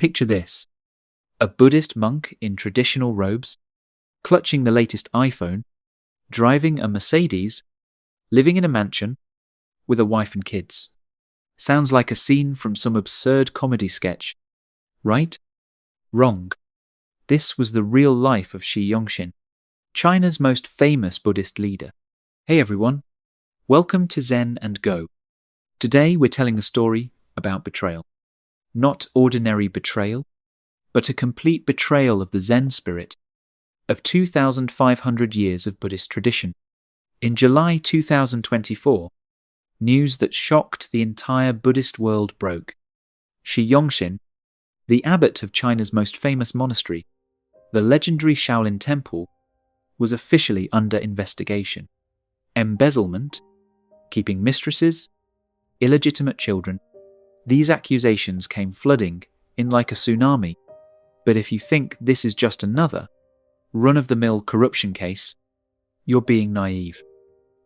Picture this: a Buddhist monk in traditional robes, clutching the latest iPhone, driving a Mercedes, living in a mansion, with a wife and kids. Sounds like a scene from some absurd comedy sketch. Right? Wrong. This was the real life of Shi Yongxin, China's most famous Buddhist leader. Hey everyone, welcome to Zen and Go. Today we're telling a story about betrayal. Not ordinary betrayal, but a complete betrayal of the Zen spirit of 2,500 years of Buddhist tradition. In July 2024, news that shocked the entire Buddhist world broke. Shi Yongxin, the abbot of China's most famous monastery, the legendary Shaolin Temple, was officially under investigation. Embezzlement, keeping mistresses, illegitimate children. These accusations came flooding in like a tsunami. But if you think this is just another run-of-the-mill corruption case, you're being naive.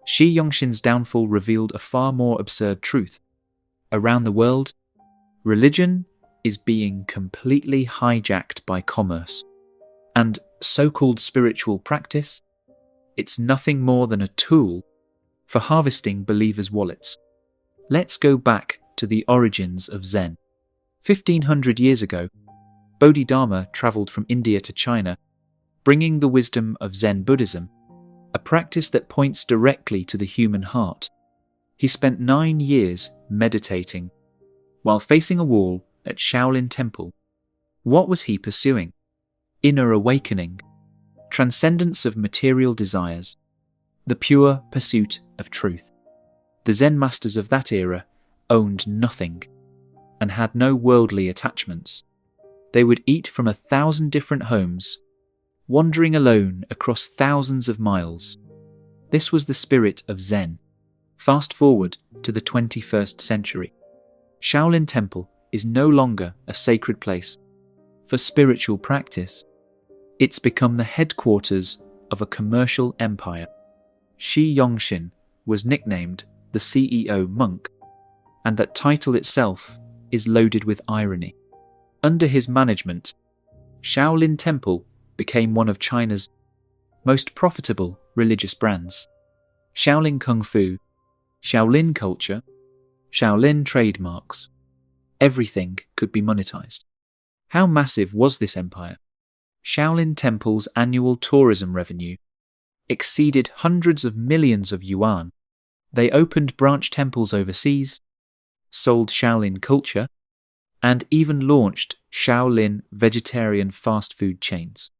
Shi Yongxin's downfall revealed a far more absurd truth. Around the world, religion is being completely hijacked by commerce. And so-called spiritual practice, it's nothing more than a tool for harvesting believers' wallets. Let's go back to the origins of Zen. 1,500 years ago, Bodhidharma travelled from India to China, bringing the wisdom of Zen Buddhism, a practice that points directly to the human heart. He spent 9 years meditating while facing a wall at Shaolin Temple. What was he pursuing? Inner awakening, transcendence of material desires, the pure pursuit of truth. The Zen masters of that era owned nothing and had no worldly attachments. They would eat from 1,000 different homes, wandering alone across thousands of miles. This was the spirit of Zen. Fast forward to the 21st century. Shaolin Temple is no longer a sacred place for spiritual practice. It's become the headquarters of a commercial empire. Shi Yongxin was nicknamed the CEO monk, and that title itself is loaded with irony. Under his management, Shaolin Temple became one of China's most profitable religious brands. Shaolin Kung Fu, Shaolin culture, Shaolin trademarks. Everything could be monetized. How massive was this empire? Shaolin Temple's annual tourism revenue exceeded hundreds of millions of yuan. They opened branch temples overseas, sold Shaolin culture, and even launched Shaolin vegetarian fast food chains.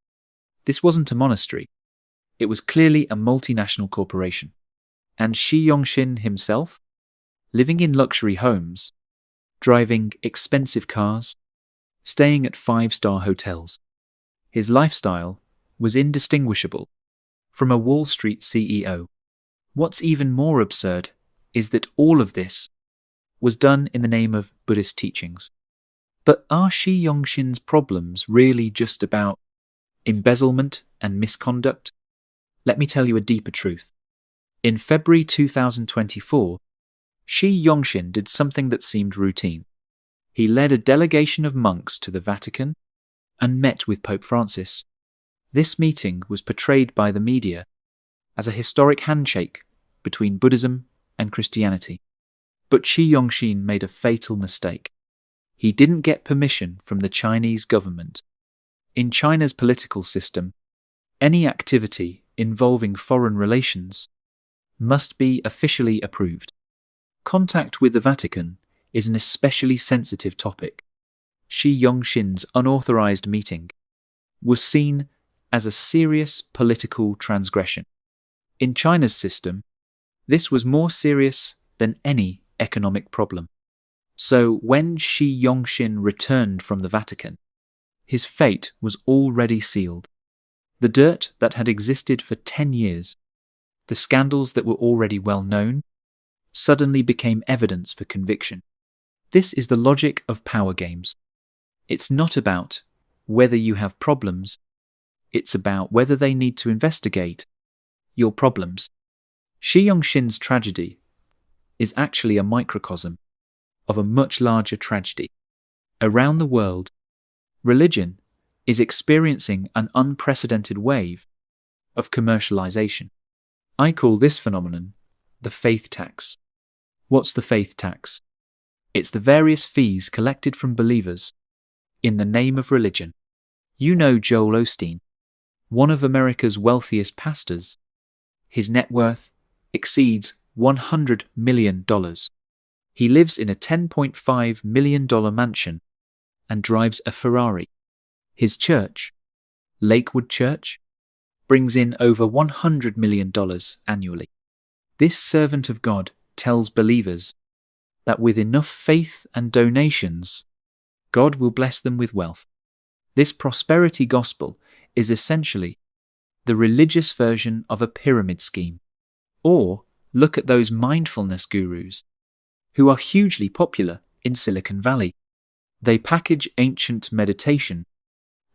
This wasn't a monastery. It was clearly a multinational corporation. And Shi Yongxin himself, living in luxury homes, driving expensive cars, staying at 5-star hotels. His lifestyle was indistinguishable from a Wall Street CEO. What's even more absurd is that all of this was done in the name of Buddhist teachings. But are Shi Yongxin's problems really just about embezzlement and misconduct? Let me tell you a deeper truth. In February 2024, Shi Yongxin did something that seemed routine. He led a delegation of monks to the Vatican and met with Pope Francis. This meeting was portrayed by the media as a historic handshake between Buddhism and Christianity. But Shi Yongxin made a fatal mistake. He didn't get permission from the Chinese government. In China's political system, any activity involving foreign relations must be officially approved. Contact with the Vatican is an especially sensitive topic. Shi Yongxin's unauthorized meeting was seen as a serious political transgression. In China's system, this was more serious than any economic problem. So when Shi Yongxin returned from the Vatican, his fate was already sealed. The dirt that had existed for 10 years, the scandals that were already well known, suddenly became evidence for conviction. This is the logic of power games. It's not about whether you have problems, it's about whether they need to investigate your problems. Shi Yongxin's tragedy is actually a microcosm of a much larger tragedy. Around the world, Religion is experiencing an unprecedented wave of commercialization. I call this phenomenon the faith tax. What's the faith tax? It's the various fees collected from believers in the name of religion. You know Joel Osteen, one of America's wealthiest pastors. His net worth exceeds $100 million. He lives in a $10.5 million mansion and drives a Ferrari. His church, Lakewood Church, brings in over $100 million annually. This servant of God tells believers that with enough faith and donations, God will bless them with wealth. This prosperity gospel is essentially the religious version of a pyramid scheme. Or look at those mindfulness gurus who are hugely popular in Silicon Valley. They package ancient meditation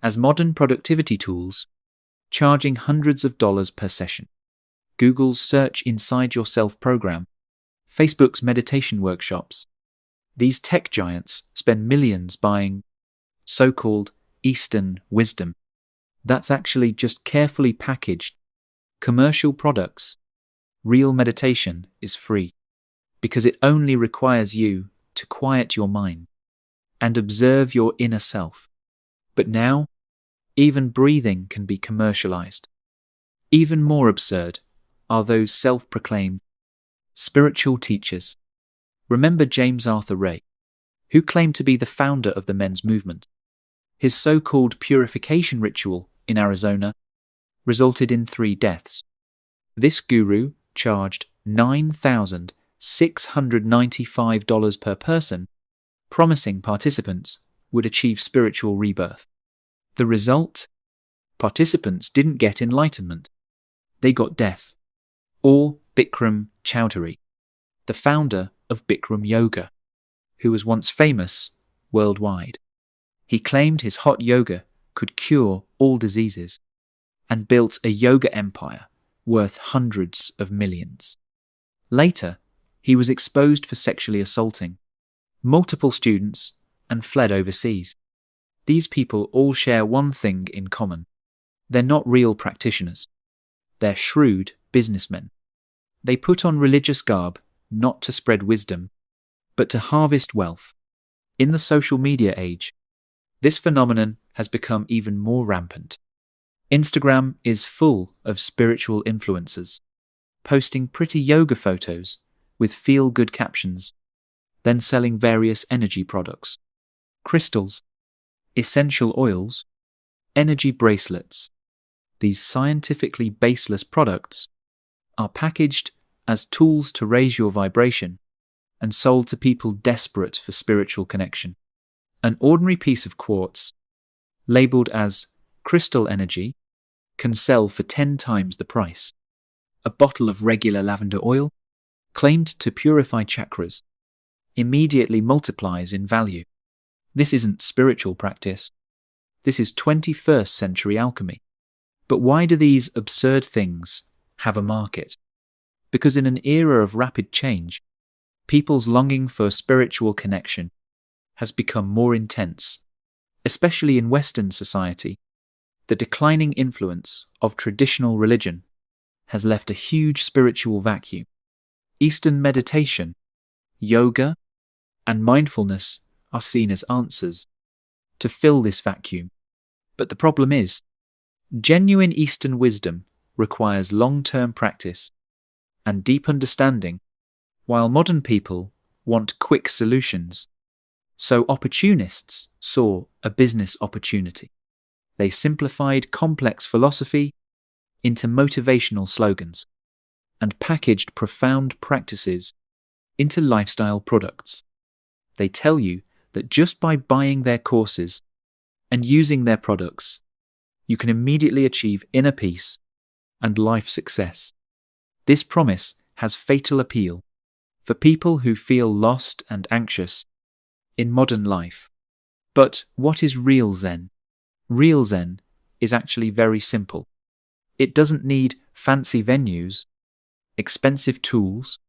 as modern productivity tools, charging hundreds of dollars per session. Google's Search Inside Yourself program, Facebook's meditation workshops. These tech giants spend millions buying so-called Eastern wisdom. That's actually just carefully packaged commercial products. Real meditation is free because it only requires you to quiet your mind and observe your inner self. But now, even breathing can be commercialized. Even more absurd are those self-proclaimed spiritual teachers. Remember James Arthur Ray, who claimed to be the founder of the men's movement. His so-called purification ritual in Arizona resulted in 3 deaths. This guru charged $9,695 per person, promising participants would achieve spiritual rebirth. The result? Participants didn't get enlightenment. They got death. Or Bikram Choudhury, the founder of Bikram Yoga, who was once famous worldwide. He claimed his hot yoga could cure all diseases and built a yoga empire worth hundreds of millions. Later, he was exposed for sexually assaulting multiple students and fled overseas. These people all share one thing in common. They're not real practitioners. They're shrewd businessmen. They put on religious garb not to spread wisdom, but to harvest wealth. In the social media age, this phenomenon has become even more rampant. Instagram is full of spiritual influencers, posting pretty yoga photos with feel-good captions, then selling various energy products, crystals, essential oils, energy bracelets. These scientifically baseless products are packaged as tools to raise your vibration and sold to people desperate for spiritual connection. An ordinary piece of quartz, labeled as crystal energy, can sell for 10 times the price. A bottle of regular lavender oil, claimed to purify chakras, immediately multiplies in value. This isn't spiritual practice. This is 21st century alchemy. But why do these absurd things have a market? Because in an era of rapid change, people's longing for spiritual connection has become more intense, especially in Western society. The declining influence of traditional religion has left a huge spiritual vacuum. Eastern meditation, yoga, and mindfulness are seen as answers to fill this vacuum. But the problem is, genuine Eastern wisdom requires long-term practice and deep understanding, while modern people want quick solutions. So opportunists saw a business opportunity. They simplified complex philosophy into motivational slogans and packaged profound practices into lifestyle products. They tell you that just by buying their courses and using their products, you can immediately achieve inner peace and life success. This promise has fatal appeal for people who feel lost and anxious in modern life. But what is real Zen? Real Zen is actually very simple. It doesn't need fancy venues, expensive tools,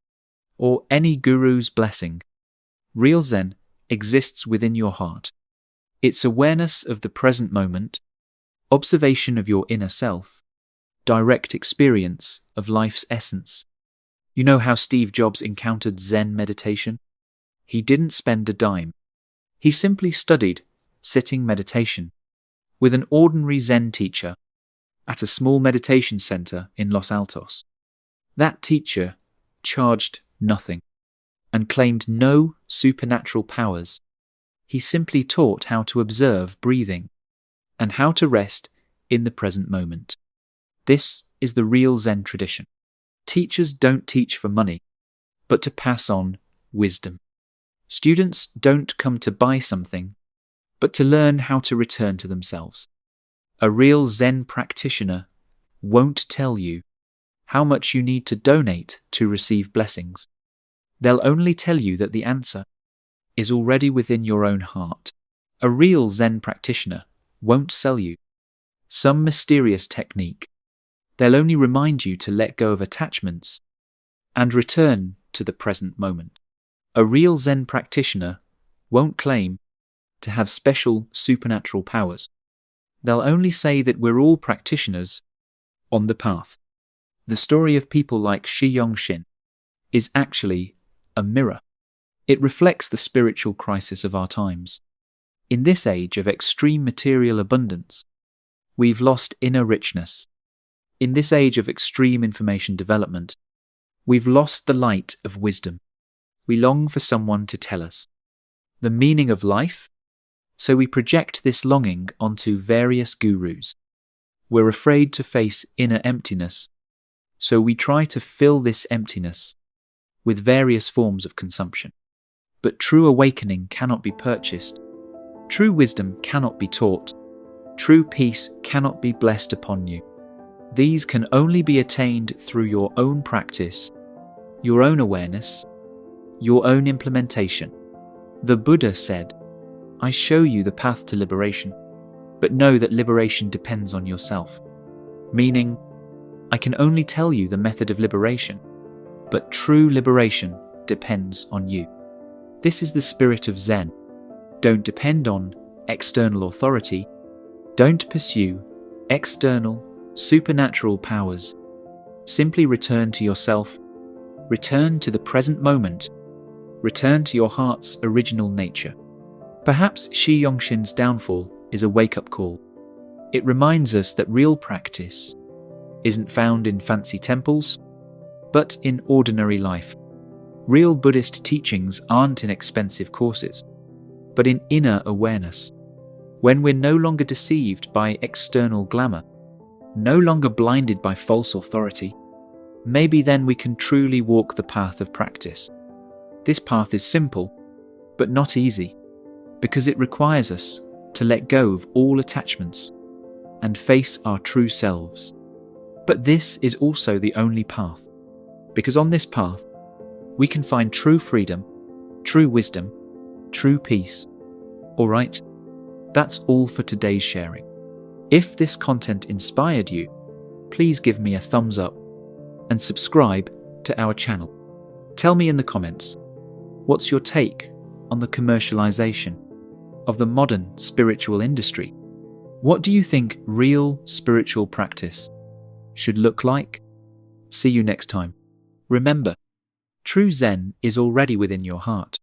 or any guru's blessing. Real Zen exists within your heart. It's awareness of the present moment, observation of your inner self, direct experience of life's essence. You know how Steve Jobs encountered Zen meditation? He didn't spend a dime. He simply studied sitting meditation with an ordinary Zen teacher at a small meditation center in Los Altos. That teacher charged nothing and claimed no supernatural powers. He simply taught how to observe breathing and how to rest in the present moment. This is the real Zen tradition. Teachers don't teach for money, but to pass on wisdom. Students don't come to buy something, but to learn how to return to themselves. A real Zen practitioner won't tell you how much you need to donate to receive blessings. They'll only tell you that the answer is already within your own heart. A real Zen practitioner won't sell you some mysterious technique. They'll only remind you to let go of attachments and return to the present moment. A real Zen practitioner won't claim to have special supernatural powers. They'll only say that we're all practitioners on the path. The story of people like Shi Yongxin is actually a mirror. It reflects the spiritual crisis of our times. In this age of extreme material abundance, we've lost inner richness. In this age of extreme information development, we've lost the light of wisdom. We long for someone to tell us the meaning of life, so we project this longing onto various gurus. We're afraid to face inner emptiness, so we try to fill this emptiness with various forms of consumption. But true awakening cannot be purchased. True wisdom cannot be taught. True peace cannot be blessed upon you. These can only be attained through your own practice, your own awareness, your own implementation. The Buddha said, "I show you the path to liberation, but know that liberation depends on yourself." Meaning, I can only tell you the method of liberation, but true liberation depends on you. This is the spirit of Zen. Don't depend on external authority. Don't pursue external, supernatural powers. Simply return to yourself. Return to the present moment. Return to your heart's original nature. Perhaps Shi Yongxin's downfall is a wake-up call. It reminds us that real practice isn't found in fancy temples, but in ordinary life. Real Buddhist teachings aren't in expensive courses, but in inner awareness. When we're no longer deceived by external glamour, no longer blinded by false authority, maybe then we can truly walk the path of practice. This path is simple, but not easy, because it requires us to let go of all attachments and face our true selves. But this is also the only path, because on this path, we can find true freedom, true wisdom, true peace. Alright, that's all for today's sharing. If this content inspired you, please give me a thumbs up and subscribe to our channel. Tell me in the comments, what's your take on the commercialization of the modern spiritual industry? What do you think real spiritual practice should look like? See you next time. Remember, true Zen is already within your heart.